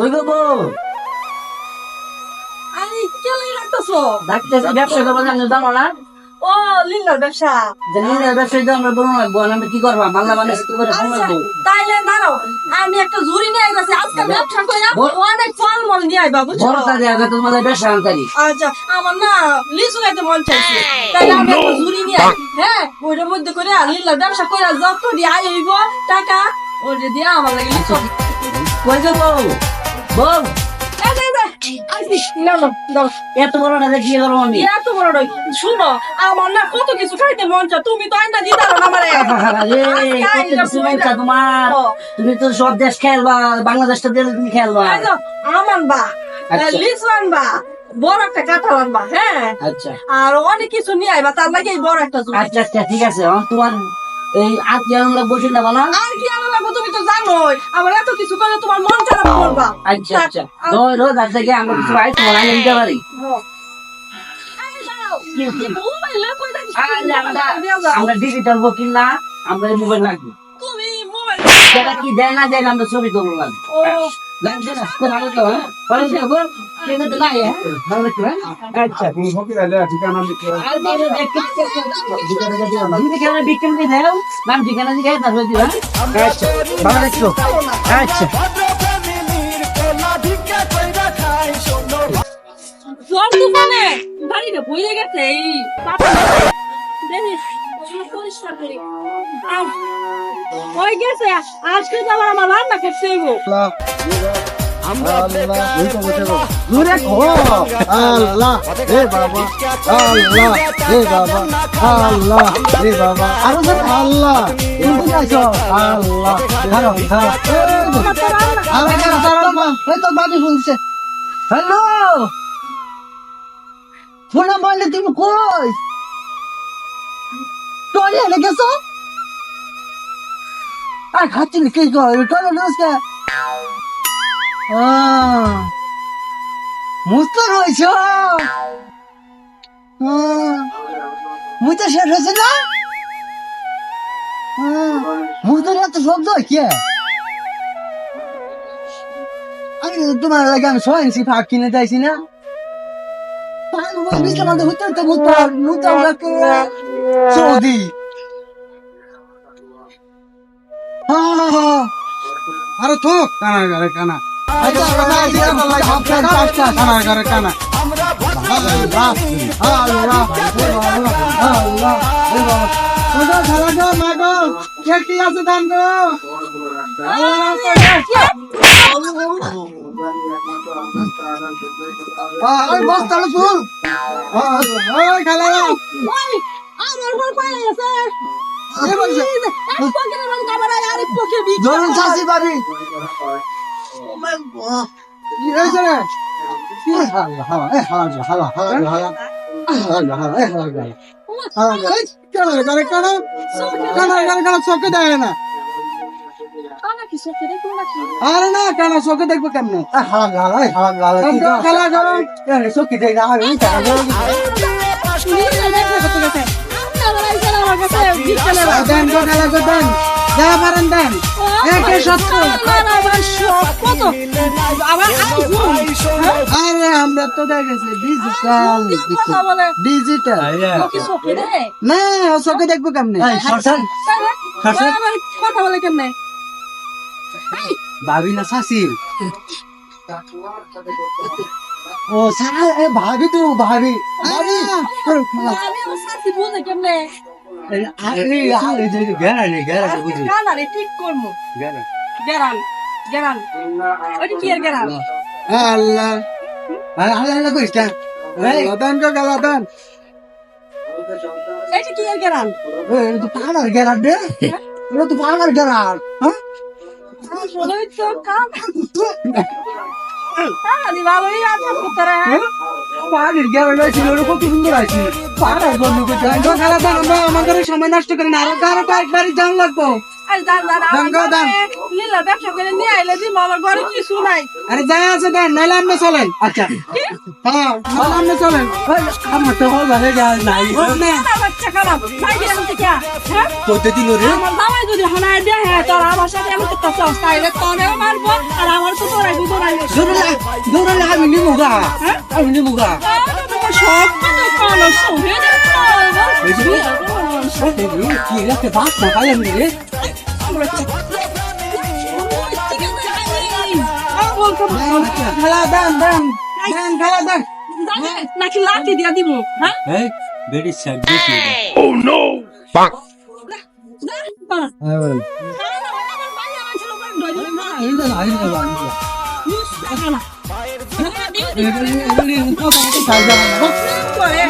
ওই গো বউ আরে কে লাগি রাখতেছো? ডাক্তার ব্যবসা করবো জানো জানো না ও লিল্লার ব্যবসা। জানি ব্যবসায়ী তো আমরা বলবো লাগবো আমি কি করবো মাল্লা মানে কি করে ফোন আচ্ছা, লাগবো তাইলে দাঁড়াও, আমি একটা ঝুড়ি নিয়ে আইতাছি। আজকে ব্যবসা কইরা অনেক ফলমূল নিয়ে আইবা, বুঝছো? বড় কাজে আগে তোমার ব্যবসা আনতারি আচ্ছা, আমার না লিচু খাইতে মন চাইছে, তাইলে আমি একটা ঝুড়ি নিয়ে আই। হ্যাঁ, ওইটার মধ্যে করে লিল্লার ব্যবসা কইরা যত দিয়ে আই হইব টাকা ওইটা দিয়ে আমার লাগে লিচু। কই গো বউ বউ এই যে, এই যে, আইছি, নাও, নাও, দাও। এত বড় না কি করবো আমি এত বড় নয়। শুনো, আমার না কত কিছু খাইতে মন চায়, তুমি তো আইনা দিতে পারো না আমারে। তোমার তুমি তো সব দেশ খেলবা বাংলাদেশটা দিলে তুমি খেলবা এই যে, আম আনবা, আচ্ছা। লিচু আনবা, বড় একটা কাঁঠাল আনবা, হ্যাঁ, আচ্ছা আর অনেক কিছু নিয়ে আইবা, তার লাগে এই বড় একটা ঝুড়ি। আচ্ছা আচ্ছা ঠিক আছে তোমার এই আত্মীয় আমরা বসে নেবো না আর কি আনা লাগবো তুমি তো জানোই, আমার এত কিছু করলে তোমার মন খারাপ করবা। আচ্ছা আচ্ছা রোজ আজ থেকে আমরা কিছু আই তোমার আগে দিতে পারি এই দাঁড়াও, এই মোবাইলে কই দেখিস? আরে দিয়া যাও। আমরা ডিজিটাল বুকিং না আমরা মোবাইল লাগবে তুমি মোবাইল সেটা কি দেয় না দেয় না আমরা ছবি তুলবো না ও লাগছে না তো ভালো তো হ্যাঁ ভালো তো বল কেন তো নাই হ্যাঁ ভালো তো হ্যাঁ আচ্ছা তুমি ফকির আলে ঠিকানা লিখে আর দিলে দেখতে তুমি কেন বিক্রি করে দাও নাম ঠিকানা দিকে তারপর দিবা আচ্ছা ভালো দেখছো আচ্ছা জ্বর তুফানে বাড়িটা বইয়ে গেছে, এই পাতা দেখি পরিষ্কার করি। ওই গেছে, আজকে তো আমার রান্না করতে হইব। দূরে খো আল্লাহ হে বাবা আল্লাহ হে বাবা আল্লাহ হে বাবা আরো স্যার আল্লাহ তুমি যাইছো আল্লাহ ধরো ধরো আল্লাহ এই তো বাড়ি শুনছে হ্যালো ফোন বললে তুমি কই টয়লেটে গেছো আর খাচ্ছি না কি কই টয়লেট গেছে মুস্তার হয়েছ মুতে শেষ হয়েছে না মুস্তার এত শব্দ কে আমি তোমার লাগে আমি সোয়েন্সি ফাঁক কিনে দিয়েছি না সৌদি আরে তো কানা করে কানা কানা কি আছে দান গো বস্তালো ফুল খেলা ওই, আমার বল পায়ে গেছে। এক পকেটের মধ্যে কাপড় আর আরেক পকেটে বিষ। ধরুন চাষি বাড়ি কি হয়েছে রে চোখে দেয় না কানা কি চোখে দেখলো নাকি? আরে না কেন চোখে দেখবো কেমনে খেলা করো চোখে দেখ দেন গো খেলা কর দেন যা পারেন দেন একে সত্য আরে আমরা তো দেখেছি ডিজিটাল ডিজিটাল না চোখে দেখবো কেমনে কথা বলে কেমনে? ভাবি না শাসির ও সারা ভাবি তো ভাবি আরে আমি শাস্তি বুঝে কেমনে? কানারে ঠিক করবো। গেরান গেরান ওইটা কি আর গেরান? আল্লাহ আল্লাহ কইস কেন গালাদান গো গালাদান এইটা কি আর গেরান? তো পাহাড় গেরার দে এটা তো পাহাড় গেরার হ্যাঁ আসলেই তো কানারি ভালোই আছে পুত্রা। পাহাড়ের গেরার ছিল কত সুন্দর আছে পাহাড় বন্ধ করতে গালাদান আমরা আমাদের সময় নষ্ট করি না আরো কারো একবারই জান লাগবো আর দান দান দান গো, দান। লীলা ব্যবসা করে নিয়ে আইলে দি আমার ঘরে কিছু নাই আরে যাই আছে দেন নাইলে আপনি চলেন আচ্ছা হ্যাঁ নাইলে আপনি চলেন আমার তো হল ভালো নাই বাচ্চা খারাপ নাই দিয়ে আমি থেকে হ্যাঁ কইতে দিল রে আমার দামাই যদি হানায় দে হ্যাঁ তোর আমার সাথে এমন তো সস তাইলে তোরেও মারবো আর আমার তো তোরাই দুধরাই দৌড়ালে আমি নিমুগা আমি নিমুগা তোমার সব তো কোন সুহে না কি রাখতে বাস না পাই আমি রে খেলা দেন দেন দেন খেলা দেন নাকি লাঠি দিয়া দিব হ্যাঁ এই বেডি স্যার দিছি হ্যাঁ বলেন করে